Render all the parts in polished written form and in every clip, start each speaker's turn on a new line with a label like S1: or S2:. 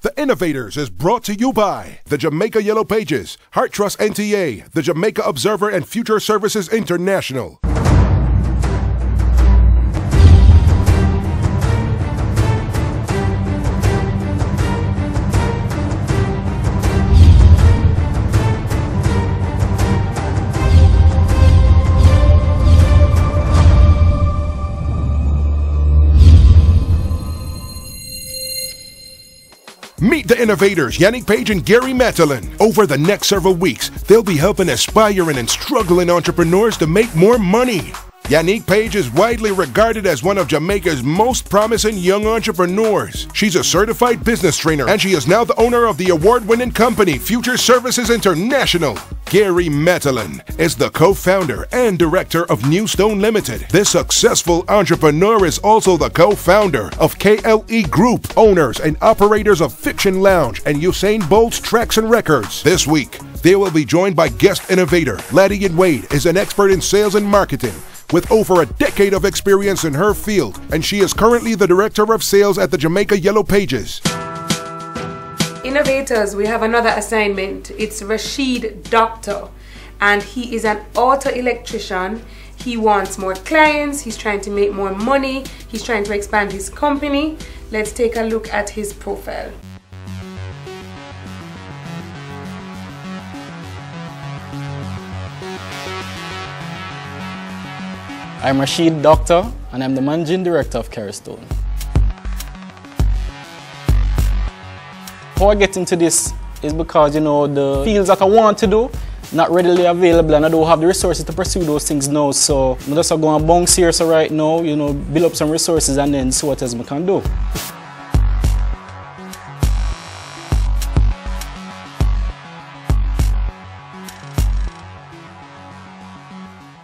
S1: The Innovators is brought to you by the Jamaica Yellow Pages, Heart Trust NTA, the Jamaica Observer, and Future Services International. Meet the Innovators, Yannick Page and Gary Matalin. Over the next several weeks, they'll be helping aspiring and struggling entrepreneurs to make more money. Yannick Page is widely regarded as one of Jamaica's most promising young entrepreneurs. She's a certified business trainer, and she is now the owner of the award-winning company Future Services International. Gary Matalin is the co-founder and director of New Stone Limited. This successful entrepreneur is also the co-founder of KLE Group, owners and operators of Fiction Lounge and Usain Bolt's Tracks and Records. This week, they will be joined by guest innovator Laddie Wade is an expert in sales and marketing with over a decade of experience in her field, and she is currently the director of sales at the Jamaica Yellow Pages.
S2: Innovators, we have another assignment. It's Rasheid Doctor, and he is an auto electrician. He wants more clients, he's trying to make more money, he's trying to expand his company. Let's take a look at his profile.
S3: I'm Rasheid Doctor, and I'm the Managing Director of Kerrystone. How I get into this is because, the fields that I want to do, not readily available, and I don't have the resources to pursue those things now. So I'm just going to bounce here so right now, build up some resources and then see what else I can do.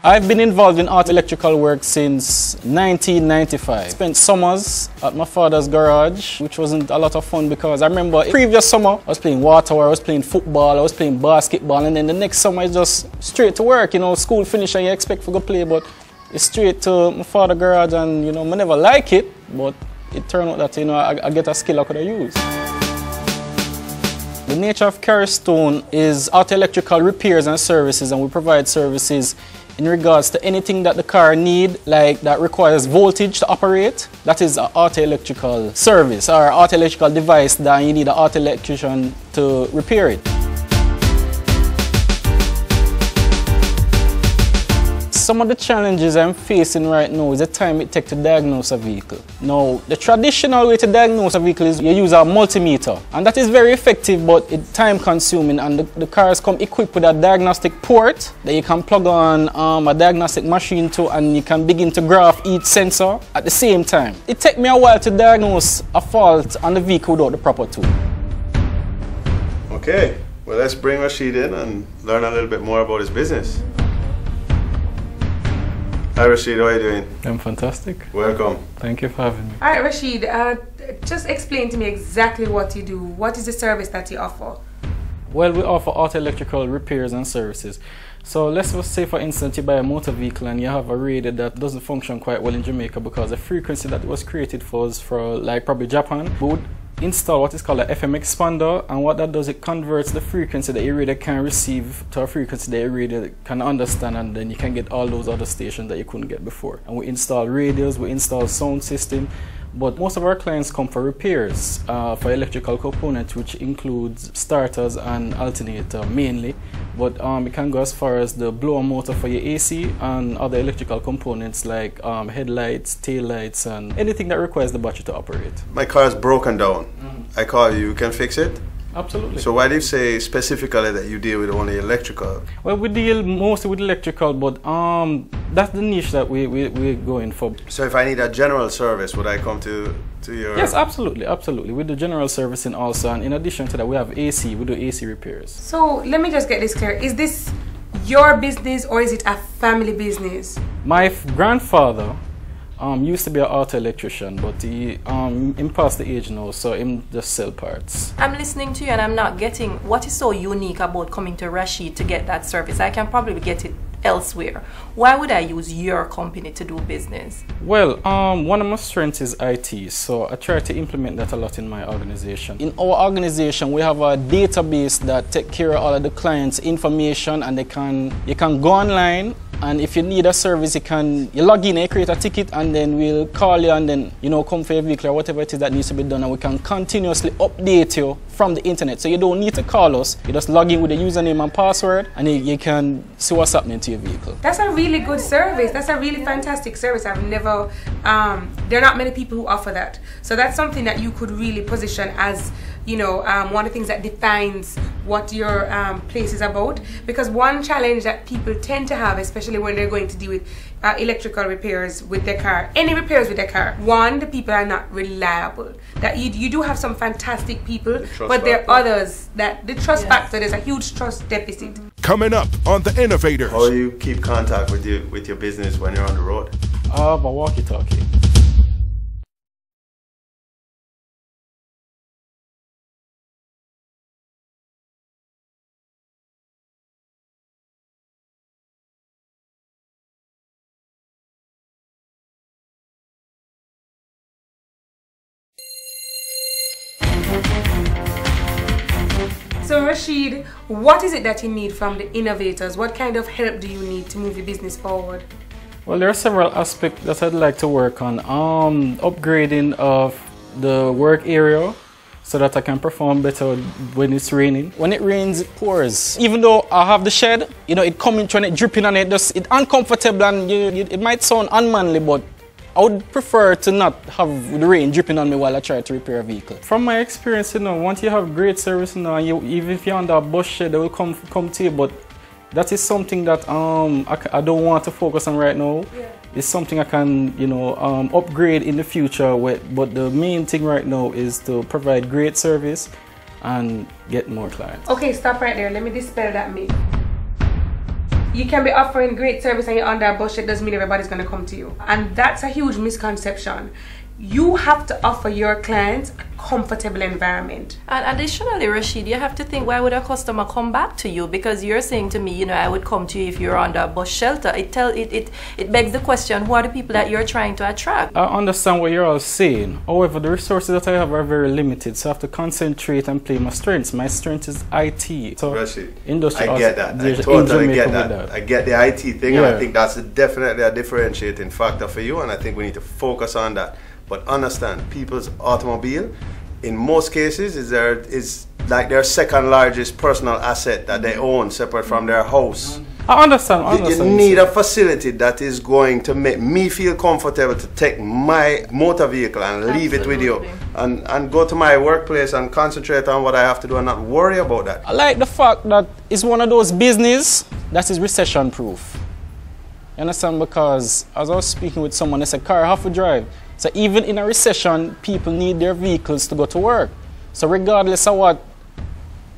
S3: I've been involved in art electrical work since 1995. Spent summers at my father's garage, which wasn't a lot of fun because I remember previous summer I was playing water, I was playing football, I was playing basketball, and then the next summer it's just straight to work. School finish and you expect to go play, but it's straight to my father's garage, and I never like it, but it turned out that I get a skill I could have used. The nature of Kerrystone is auto electrical repairs and services, and we provide services in regards to anything that the car need, like that requires voltage to operate. That is an auto electrical service or auto electrical device that you need an auto electrician to repair it. Some of the challenges I'm facing right now is the time it takes to diagnose a vehicle. Now, the traditional way to diagnose a vehicle is you use a multimeter, and that is very effective, but it's time consuming, and the cars come equipped with a diagnostic port that you can plug on a diagnostic machine to, and you can begin to graph each sensor at the same time. It takes me a while to diagnose a fault on the vehicle without the proper tool.
S4: Okay, well, let's bring Rasheid in and learn a little bit more about his business. Hi Rasheid, how are you doing?
S3: I'm fantastic.
S4: Welcome.
S3: Thank you for having me.
S2: All right, Rasheid, just explain to me exactly what you do. What is the service that you offer?
S3: Well, we offer auto electrical repairs and services. So let's just say, for instance, you buy a motor vehicle and you have a radio that doesn't function quite well in Jamaica because the frequency that was created for us for like probably Japan. We would install what is called an FM expander, and what that does, it converts the frequency that your radio can receive to a frequency that your radio can understand, and then you can get all those other stations that you couldn't get before. And we install radios, we install sound system, but most of our clients come for repairs for electrical components, which includes starters and alternator mainly, but it can go as far as the blower motor for your AC and other electrical components like headlights, tail lights, and anything that requires the battery to operate.
S4: My car is broken down. I call you, you can fix it?
S3: Absolutely.
S4: So why do you say specifically that you deal with only electrical?
S3: Well, we deal mostly with electrical, but that's the niche that we're going for.
S4: So if I need a general service, would I come to your...
S3: Yes, absolutely, absolutely. We do general servicing also, and in addition to that, we have AC, we do AC repairs.
S2: So let me just get this clear. Is this your business or is it a family business?
S3: My grandfather used to be an auto electrician, but he passed the age now, so he just sell parts.
S5: I'm listening to you and I'm not getting what is so unique about coming to Rasheid to get that service. I can probably get it elsewhere. Why would I use your company to do business?
S3: Well, one of my strengths is IT, so I try to implement that a lot in my organization. In our organization, we have a database that takes care of all of the clients' information, and you can go online, and if you need a service, you log in, you create a ticket, and then we'll call you, and then come for your vehicle or whatever it is that needs to be done, and we can continuously update you from the internet. So you don't need to call us. You just log in with the username and password, and you can see what's happening to your vehicle.
S2: That's a really good service. That's a really fantastic service. I've never, there are not many people who offer that. So that's something that you could really position as, one of the things that defines what your place is about. Because one challenge that people tend to have, especially when they're going to deal with electrical repairs with their car, any repairs with their car, one, the people are not reliable. That you do have some fantastic people, but there are others that the trust factor, there's a huge trust deficit.
S1: Coming up on The Innovators.
S4: How do you keep contact with your business when you're on the road?
S3: By walkie-talkie.
S2: So Rasheid, what is it that you need from the innovators? What kind of help do you need to move your business forward?
S3: Well, there are several aspects that I'd like to work on. Upgrading of the work area so that I can perform better when it's raining. When it rains, it pours. Even though I have the shed, it coming and it dripping on it, it's uncomfortable, and it might sound unmanly, but I would prefer to not have the rain dripping on me while I try to repair a vehicle. From my experience, once you have great service, and even if you're under a bus shed, they will come to you. But that is something that I don't want to focus on right now. Yeah. It's something I can, upgrade in the future with. But the main thing right now is to provide great service and get more clients.
S2: Okay, stop right there. Let me dispel that myth. You can be offering great service and you're under a bush, it doesn't mean everybody's going to come to you. And that's a huge misconception. You have to offer your clients a comfortable environment.
S5: And additionally, Rasheid, you have to think, why would a customer come back to you? Because you're saying to me, I would come to you if you're under a bus shelter. It begs the question, who are the people that you're trying to attract?
S3: I understand what you're all saying. However, the resources that I have are very limited, so I have to concentrate and play my strengths. My strength is IT. So
S4: Rasheid,
S3: industry,
S4: I get that. I totally get that. I get the IT thing, yeah. And I think that's definitely a differentiating factor for you, and I think we need to focus on that. But understand, people's automobile, in most cases, is like their second largest personal asset that they own, separate from their house.
S3: I understand.
S4: You need a facility that is going to make me feel comfortable to take my motor vehicle and leave it with you, and go to my workplace and concentrate on what I have to do and not worry about that.
S3: I like the fact that it's one of those business that is recession proof. You understand? Because as I was speaking with someone, they said, car have to drive. So even in a recession, people need their vehicles to go to work. So regardless of what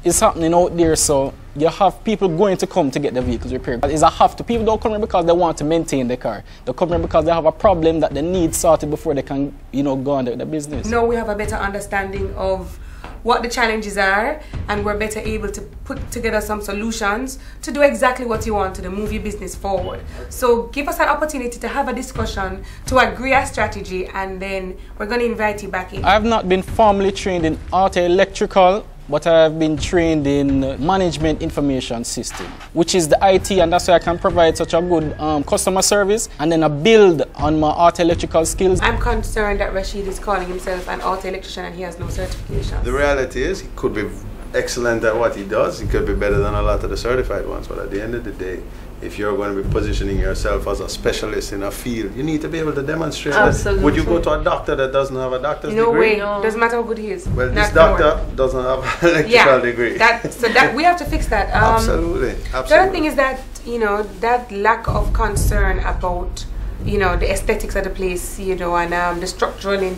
S3: is happening out there, so you have people going to come to get their vehicles repaired. It's a have to. People don't come here because they want to maintain their car. They come here because they have a problem that they need sorted before they can, go on with their business.
S2: No, we have a better understanding of what the challenges are, and we're better able to put together some solutions to do exactly what you want to move your business forward. So give us an opportunity to have a discussion, to agree a strategy, and then we're going to invite you back in.
S3: I have not been formally trained in auto electrical, but I have been trained in management information system, which is the IT, and that's why I can provide such a good customer service, and then I build on my auto electrical skills.
S2: I'm concerned that Rasheid is calling himself an auto electrician and he has no certifications.
S4: The reality is, he could be excellent at what he does. He could be better than a lot of the certified ones, but at the end of the day, if you're going to be positioning yourself as a specialist in a field, you need to be able to demonstrate that. Would you go to a doctor that doesn't have a doctor's degree?
S2: No way. Doesn't matter how good he is.
S4: Well, this doctor doesn't have an electrical degree.
S2: So we have to fix that.
S4: Absolutely.
S2: The other thing is that, that lack of concern about, the aesthetics of the place, and the structural,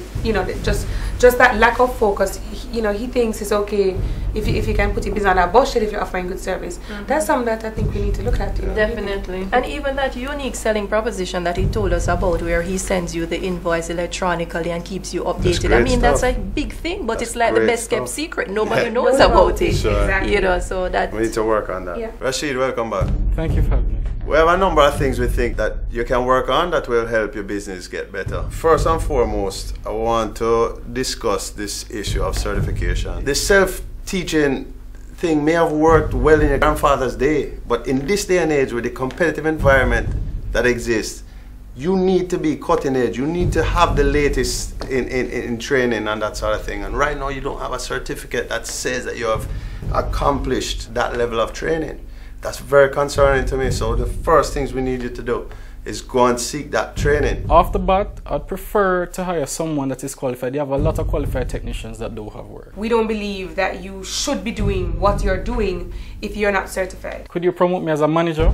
S2: just that lack of focus. He thinks it's okay if you can put your business on a bus shed if you're offering good service. That's something that I think we need to look at.
S5: Definitely. And even that unique selling proposition that he told us about, where he sends you the invoice electronically and keeps you updated. I mean, that's a big thing, but it's like the best kept secret. Nobody knows about it.
S2: Exactly.
S5: So that
S4: we need to work on that.
S2: Yeah.
S4: Rasheid, welcome back.
S3: Thank you for having me.
S4: We have a number of things we think that you can work on that will help your business get better. First and foremost, I want to discuss this issue of certification. The self-teaching thing may have worked well in your grandfather's day, but in this day and age with the competitive environment that exists, you need to be cutting edge. You need to have the latest in training and that sort of thing. And right now you don't have a certificate that says that you have accomplished that level of training. That's very concerning to me. So the first things we need you to do is go and seek that training.
S3: Off the bat, I'd prefer to hire someone that is qualified. You have a lot of qualified technicians that do have work.
S2: We don't believe that you should be doing what you're doing if you're not certified.
S3: Could you promote me as a manager?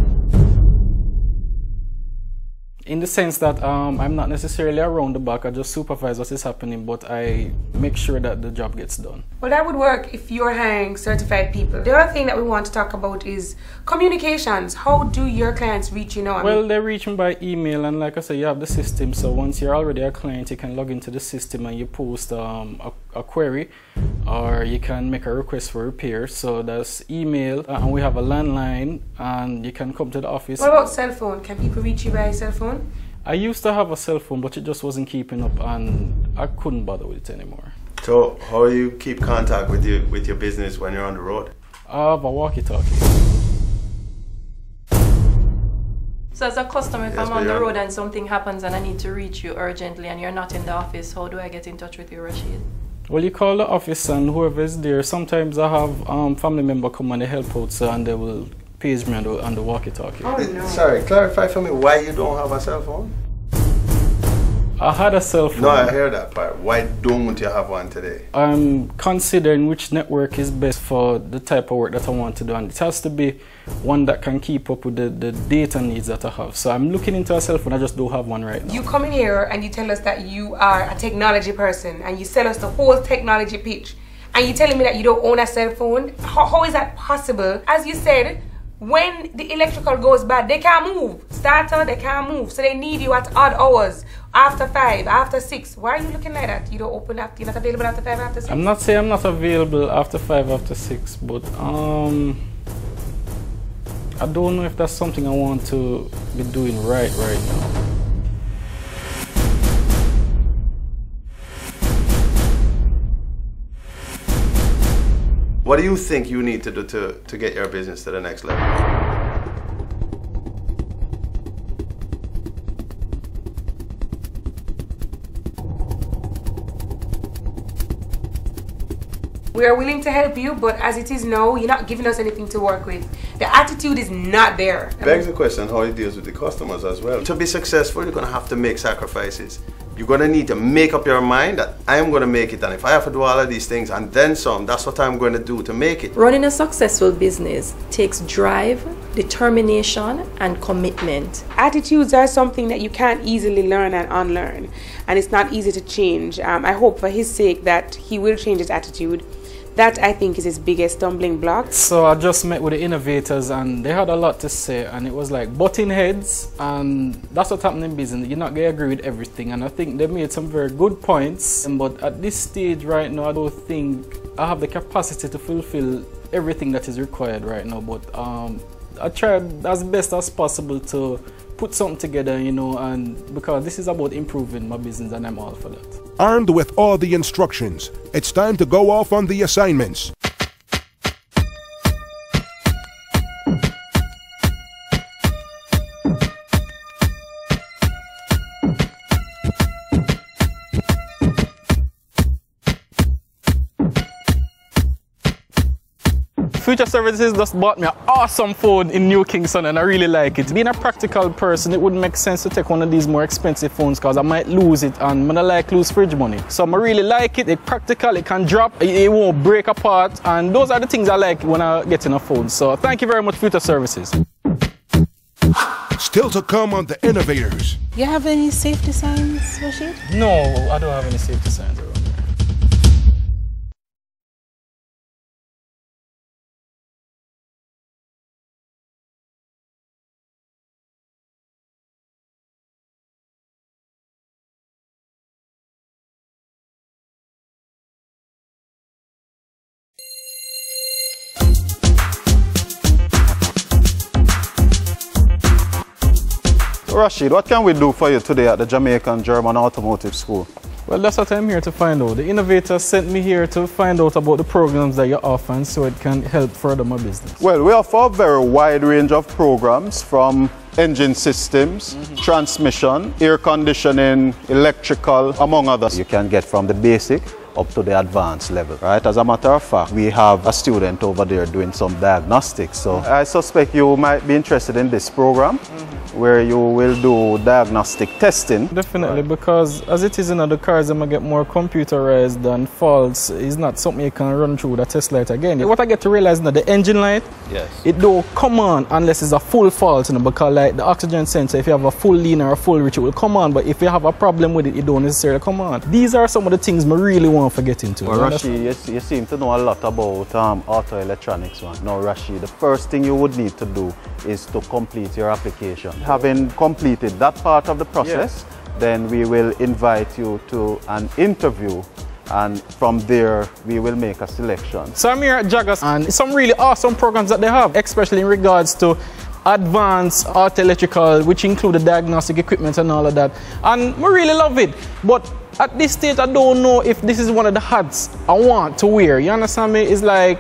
S3: In the sense that I'm not necessarily around the back, I just supervise what is happening, but I make sure that the job gets done.
S2: Well, that would work if you're hiring certified people. The other thing that we want to talk about is communications. How do your clients reach you now?
S3: Well, they reach me by email, and like I said, you have the system, so once you're already a client, you can log into the system and you post a query, or you can make a request for repair. So that's email, and we have a landline, and you can come to the office.
S2: What about cell phone? Can people reach you by cell phone?
S3: I used to have a cell phone, but it just wasn't keeping up, and I couldn't bother with it anymore.
S4: So how do you keep contact with your business when you're on the road?
S3: I have a walkie-talkie.
S5: So as a customer, if I'm on the road and something happens and I need to reach you urgently and you're not in the office, how do I get in touch with you, Rasheid?
S3: Well, you call the office and whoever is there. Sometimes I have family member come and they help out, so, and they will page me on the walkie-talkie.
S2: Oh, no.
S4: Sorry, clarify for me why you don't have a cell phone?
S3: I had a cell phone.
S4: No, I hear that part. Why don't you have one today?
S3: I'm considering which network is best for the type of work that I want to do, and it has to be one that can keep up with the data needs that I have. So I'm looking into a cell phone, I just don't have one right now.
S2: You come in here and you tell us that you are a technology person and you sell us the whole technology pitch, and you're telling me that you don't own a cell phone? How is that possible? As you said, when the electrical goes bad, they can't move. Starter, they can't move. So they need you at odd hours, after 5, after 6. Why are you looking like that? You don't open up, you're not available after 5, after 6?
S3: I'm not saying I'm not available after 5, after 6, but I don't know if that's something I want to be doing right now.
S4: What do you think you need to do to get your business to the next level?
S2: We are willing to help you, but as it is now, you're not giving us anything to work with. The attitude is not there.
S4: Begs the question how it deals with the customers as well. To be successful, you're going to have to make sacrifices. You're going to need to make up your mind that I'm going to make it, and if I have to do all of these things and then some, that's what I'm going to do to make it.
S5: Running a successful business takes drive, determination, and commitment.
S2: Attitudes are something that you can't easily learn and unlearn, and it's not easy to change. I hope for his sake that he will change his attitude. That, I think, is his biggest stumbling block.
S3: So I just met with the innovators and they had a lot to say, and it was like butting heads, and that's what happened in business. You're not going to agree with everything, and I think they made some very good points. But at this stage right now, I don't think I have the capacity to fulfill everything that is required right now. But I tried as best as possible to put something together, you know, and because this is about improving my business, and I'm all for that.
S1: Armed with all the instructions, it's time to go off on the assignments.
S3: Future Services just bought me an awesome phone in New Kingston, and I really like it. Being a practical person, it wouldn't make sense to take one of these more expensive phones because I might lose it, and I don't like lose fridge money. So I really like it. It's practical, it can drop, it won't break apart, and those are the things I like when I get in a phone. So thank you very much, Future Services.
S1: Still to come on the Innovators.
S6: You have any safety signs, Rasheid?
S3: No, I don't have any safety signs around.
S7: Rasheid, what can we do for you today at the Jamaican German Automotive School?
S3: Well, that's what I'm here to find out. The Innovators sent me here to find out about the programs that you offer and so it can help further my business.
S7: Well, we offer a very wide range of programs from engine systems, transmission, air conditioning, electrical, among others. You can get from the basic up to the advanced level, right? As a matter of fact, we have a student over there doing some diagnostics. So I suspect you might be interested in this program where you will do diagnostic testing.
S3: Definitely, because as it is in the cars, I'm going to get more computerized than faults. It's not something you can run through the test light again. What I get to realize now, the engine light, it don't come on unless it's a full fault, because like the oxygen sensor, if you have a full lean or a full rich, it will come on, but if you have a problem with it, it don't necessarily come on. These are some of the things I really want to get into.
S7: Well, Rasheid, you seem to know a lot about auto electronics. Now, Rasheid, the first thing you would need to do is to complete your application. Having completed that part of the process, then we will invite you to an interview, and from there we will make a selection.
S3: So I'm here at Jaggers, and some really awesome programs that they have, especially in regards to advanced auto electrical, which include the diagnostic equipment and all of that. And I really love it. But at this stage, I don't know if this is one of the hats I want to wear. You understand me? It's like,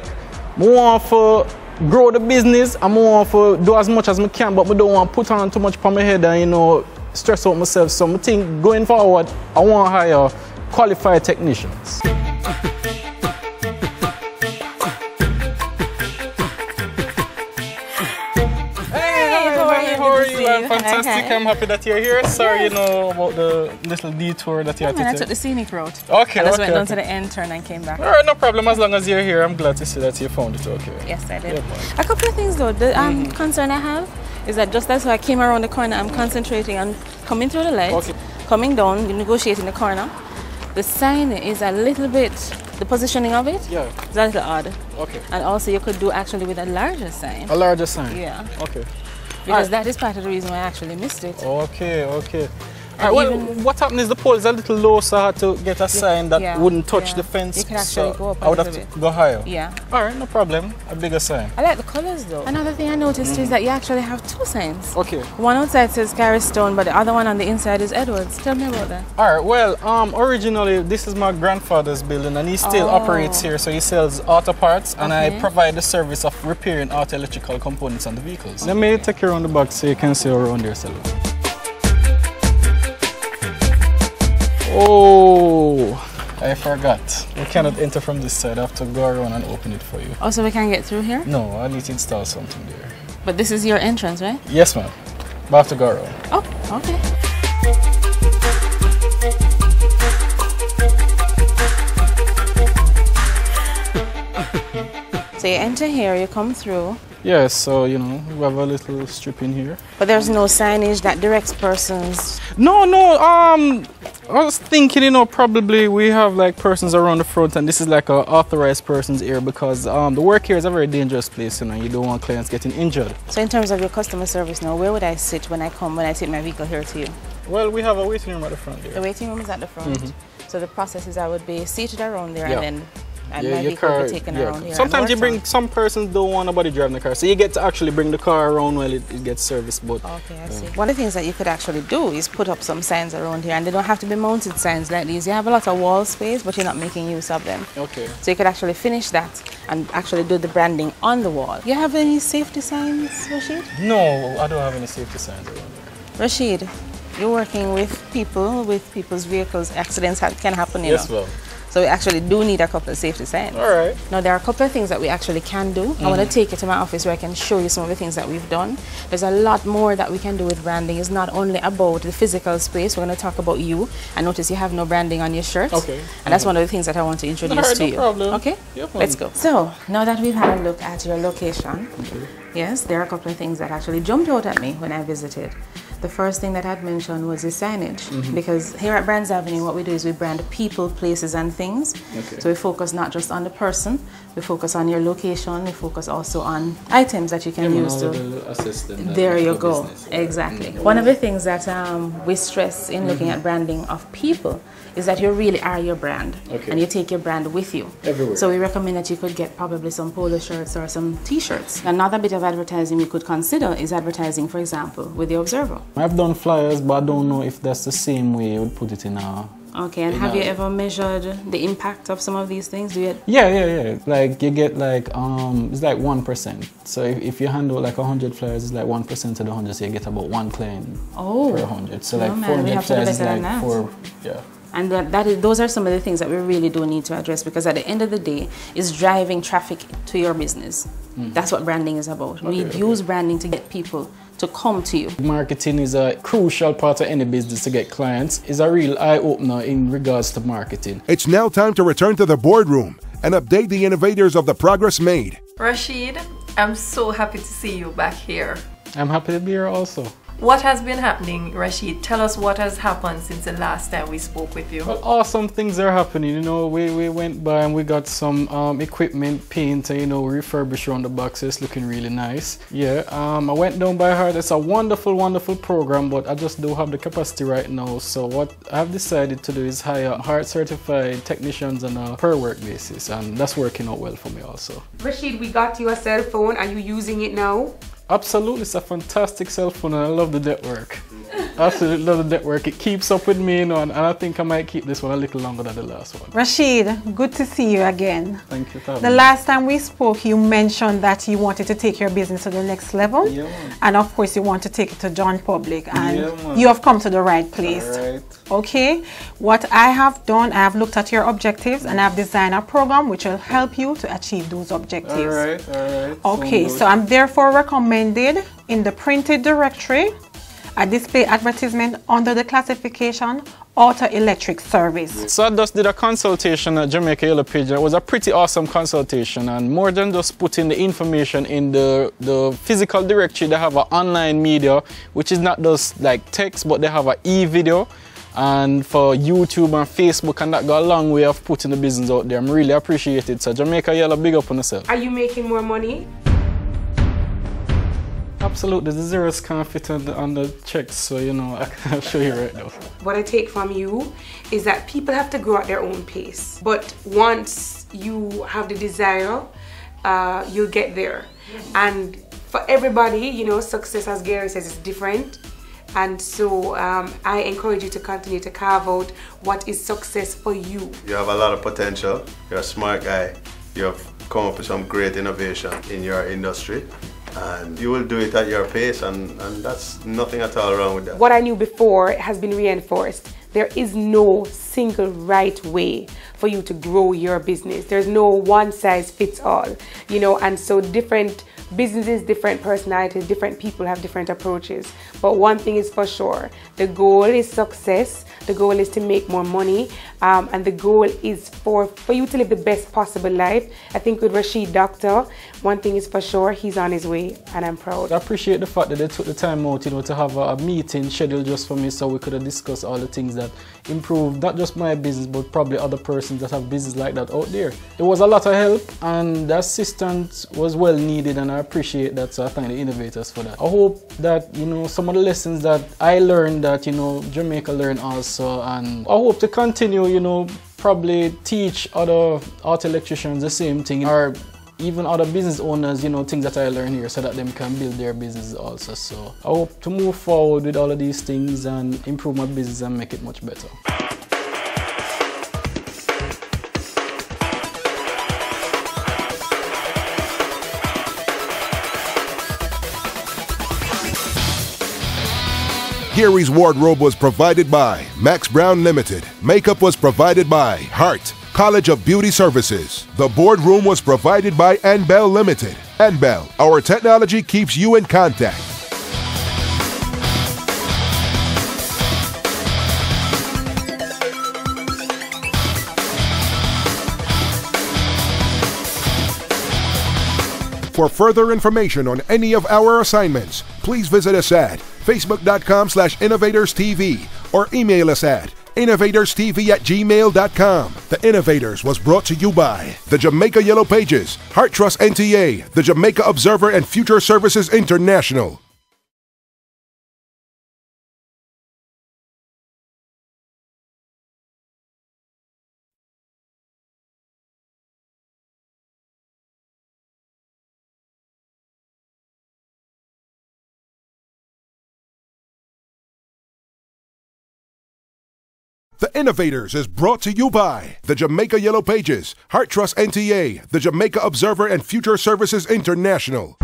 S3: I want to grow the business, I want to do as much as I can, but I don't want to put on too much on my head and, stress out myself. So I think going forward, I want to hire qualified technicians. Fantastic, I'm happy that you're here. Sorry, about the little detour that you had to take.
S6: I took the scenic route.
S3: Okay,
S6: I just went down to the end turn and came back.
S3: All right, no problem. As long as you're here, I'm glad to see that you found it okay.
S6: Yes, I did. A couple of things though. The concern I have is that just as I came around the corner, I'm concentrating on coming through the lights, coming down, negotiating the corner. The sign is a little bit, the positioning of it is a little odd. Okay. And also you could do actually with a larger sign.
S3: A larger sign?
S6: Yeah.
S3: Okay.
S6: Because that is part of the reason why I actually missed it.
S3: Okay. Well, what happened is the pole is a little low, so I had to get a sign that wouldn't touch the fence.
S6: You can actually go up
S3: I would have to go higher.
S6: Yeah.
S3: All right, no problem. A bigger sign.
S6: I like the colors though. Another thing I noticed is that you actually have two signs.
S3: Okay.
S6: One outside says Gary Stone, but the other one on the inside is Edwards. Tell me about that.
S3: All right. Well, originally this is my grandfather's building, and he still operates here. So he sells auto parts, and I provide the service of repairing auto electrical components on the vehicles. Let me take you around the back so you can see around there, Sally. Oh, I forgot. We cannot enter from this side. I have to go around and open it for you.
S6: Oh, so we can't get through here?
S3: No, I need to install something there.
S6: But this is your entrance, right?
S3: Yes, ma'am. But I have to go around.
S6: Oh, okay. So you enter here, you come through.
S3: Yes, so, we have a little strip in here.
S6: But there's no signage that directs persons?
S3: No, I was thinking, probably we have like persons around the front, and this is like an authorized person's area, because the work here is a very dangerous place, you don't want clients getting injured.
S6: So in terms of your customer service now, where would I sit when I take my vehicle here to you?
S3: Well, we have a waiting room at the front there.
S6: The waiting room is at the front. So the process is I would be seated around there and then my
S3: your
S6: vehicle
S3: car,
S6: will be taken around here.
S3: Sometimes you bring, some persons don't want nobody driving the car, so you get to actually bring the car around while it gets serviced. But
S6: okay, I see. One of the things that you could actually do is put up some signs around here, and they don't have to be mounted signs like these. You have a lot of wall space, but you're not making use of them. Okay. So you could actually finish that and actually do the branding on the wall. You have any safety signs, Rasheid?
S3: No, I don't have any safety signs around there.
S6: Rasheid, you're working with people's vehicles. Accidents can happen,
S3: Yes, well.
S6: So we actually do need a couple of safety signs.
S3: All right.
S6: Now there are a couple of things that we actually can do. I want to take you to my office where I can show you some of the things that we've done. There's a lot more that we can do with branding. It's not only about the physical space. We're going to talk about you. I notice you have no branding on your shirt.
S3: Okay.
S6: And that's one of the things that I want to introduce to you.
S3: Problem.
S6: Okay?
S3: Yep,
S6: let's go. So now that we've had a look at your location, yes, there are a couple of things that actually jumped out at me when I visited. The first thing that I'd mentioned was the signage, because here at Brands Avenue, what we do is we brand people, places, and things. Okay. So we focus not just on the person, we focus on your location, we focus also on items that you can use to
S3: assist in
S6: there you go.
S3: Business.
S6: Exactly. One of the things that we stress in looking at branding of people is that you really are your brand, and you take your brand with you.
S3: Everywhere.
S6: So we recommend that you could get probably some polo shirts or some t-shirts. Another bit of advertising we could consider is advertising, for example, with the Observer.
S3: I've done flyers, but I don't know if that's the same way you would put it in a...
S6: Okay, and have you ever measured the impact of some of these things? Do you?
S3: Yeah. Like you get like it's like 1%. So if you handle like 100 flyers, it's like 1% of the 100. So you get about 1 client per 100. So like 400 flyers is like 4. Yeah.
S6: And those are some of the things that we really do need to address, because at the end of the day, it's driving traffic to your business. That's what branding is about. We use branding to get people to come to you.
S3: Marketing is a crucial part of any business to get clients. It's a real eye-opener in regards to marketing.
S1: It's now time to return to the boardroom and update the innovators of the progress made.
S5: Rasheid, I'm so happy to see you back here.
S3: I'm happy to be here also.
S5: What has been happening, Rasheid? Tell us what has happened since the last time we spoke with you.
S3: Well, awesome things are happening. You know, we went by and we got some equipment, paint, and, you know, refurbish around the boxes, looking really nice. Yeah, I went down by heart. It's a wonderful, wonderful program, but I just don't have the capacity right now. So what I've decided to do is hire heart certified technicians on a per work basis, and that's working out well for me also.
S2: Rasheid, we got you a cell phone. Are you using it now?
S3: Absolutely, it's a fantastic cell phone and I love the network. Absolutely love the network. It keeps up with me, you know, and I think I might keep this one a little longer than the last one.
S8: Rasheid, good to see you again.
S3: Thank you for having
S8: me.
S3: The
S8: last time we spoke, you mentioned that you wanted to take your business to the next level.
S3: Yeah, man.
S8: And of course, you want to take it to John Public. And
S3: yeah,
S8: you have come to the right place.
S3: All right.
S8: Okay, what I have done, I have looked at your objectives and I've designed a program which will help you to achieve those objectives.
S3: All right.
S8: Okay, so I'm therefore recommended in the printed directory a display advertisement under the classification Auto Electric Service.
S3: So I just did a consultation at Jamaica Yellow Page. It was a pretty awesome consultation, and more than just putting the information in the physical directory, they have an online media, which is not just like text, but they have an e-video. And for YouTube and Facebook, and that got a long way of putting the business out there. I'm really appreciated. So Jamaica Yellow, big up on yourself.
S2: Are you making more money?
S3: Absolutely, the zeros can't fit on the checks, so you know, I'll show you right now.
S2: What I take from you is that people have to grow at their own pace. But once you have the desire, you'll get there. And for everybody, you know, success, as Gary says, is different. And so I encourage you to continue to carve out what is success for you.
S4: You have a lot of potential. You're a smart guy. You have come up with some great innovation in your industry. And you will do it at your pace, and that's nothing at all wrong with that.
S2: What I knew before has been reinforced. There is no single right way for you to grow your business. There's no one size fits all, you know, and so different businesses, different personalities, different people have different approaches. But one thing is for sure, the goal is success, the goal is to make more money, and the goal is for you to live the best possible life. I think with Rasheid Doctor, one thing is for sure, he's on his way, and I'm proud.
S3: I appreciate the fact that they took the time out, you know, to have a meeting scheduled just for me, so we could have discussed all the things that improve not just my business, but probably other persons that have business like that out there. There was a lot of help, and the assistance was well needed, and I appreciate that, so I thank the innovators for that. I hope that, you know, some of the lessons that I learned, that, you know, Jamaica learned also, and I hope to continue, you know, probably teach other auto electricians the same thing, or even other business owners, you know, things that I learned here, so that them can build their business also. So I hope to move forward with all of these things and improve my business and make it much better.
S1: Gary's wardrobe was provided by Max Brown Limited. Makeup was provided by Hart College of Beauty Services. The boardroom was provided by Anbel Limited. Anbel, our technology keeps you in contact. For further information on any of our assignments, please visit us at facebook.com/innovatorstv or email us at innovatorstv@gmail.com. The Innovators was brought to you by the Jamaica Yellow Pages, Heart Trust NTA, the Jamaica Observer, and Future Services International. The Innovators is brought to you by the Jamaica Yellow Pages, Heart Trust NTA, the Jamaica Observer and Future Services International.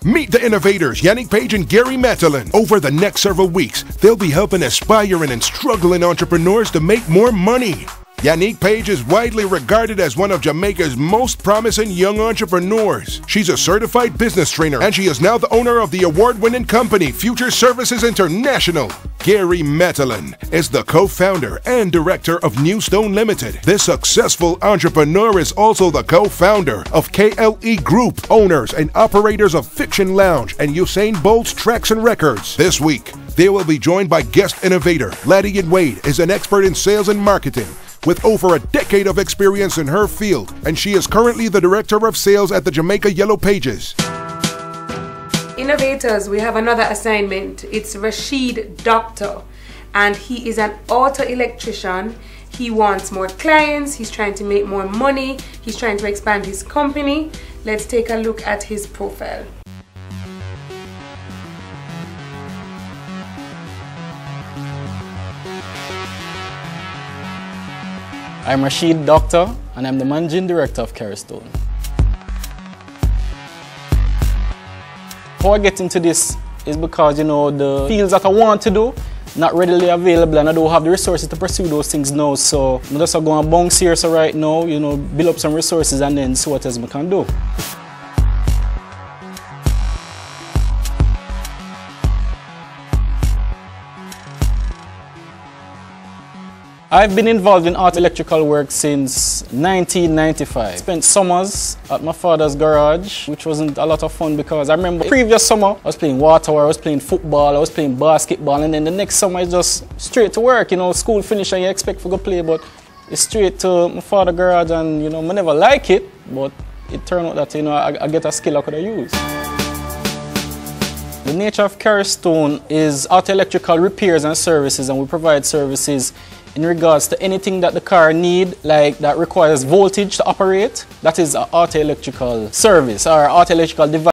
S1: Meet the Innovators, Yannick Page and Gary Matalin. Over the next several weeks, they'll be helping aspiring and struggling entrepreneurs to make more money. Yannick Page is widely regarded as one of Jamaica's most promising young entrepreneurs. She's a certified business trainer, and she is now the owner of the award-winning company Future Services International. Gary Matalin is the co-founder and director of Newstone Limited. This successful entrepreneur is also the co-founder of KLE Group, owners and operators of Fiction Lounge and Usain Bolt's Tracks and Records. This week, they will be joined by guest innovator Laddie Wade, is an expert in sales and marketing with over a decade of experience in her field, and she is currently the director of sales at the Jamaica Yellow Pages.
S2: Innovators, we have another assignment. It's Rasheid Doctor, and he is an auto electrician. He wants more clients, he's trying to make more money, he's trying to expand his company. Let's take a look at his profile.
S3: I'm Rasheid Doctor, and I'm the Managing Director of Kerrystone. How I get into this is because, the fields that I want to do, not readily available, and I don't have the resources to pursue those things now. So I'm just going to bounce here right now, build up some resources and then see what else I can do. I've been involved in art electrical work since 1995. Spent summers at my father's garage, which wasn't a lot of fun because I remember the previous summer I was playing water, I was playing football, I was playing basketball, and then the next summer it's just straight to work. School finish and you expect to go play, but it's straight to my father's garage, and I never like it, but it turned out that I get a skill I could have used. The nature of Kerrystone is auto electrical repairs and services, and we provide services in regards to anything that the car need, like that requires voltage to operate. That is an auto electrical service or auto electrical device.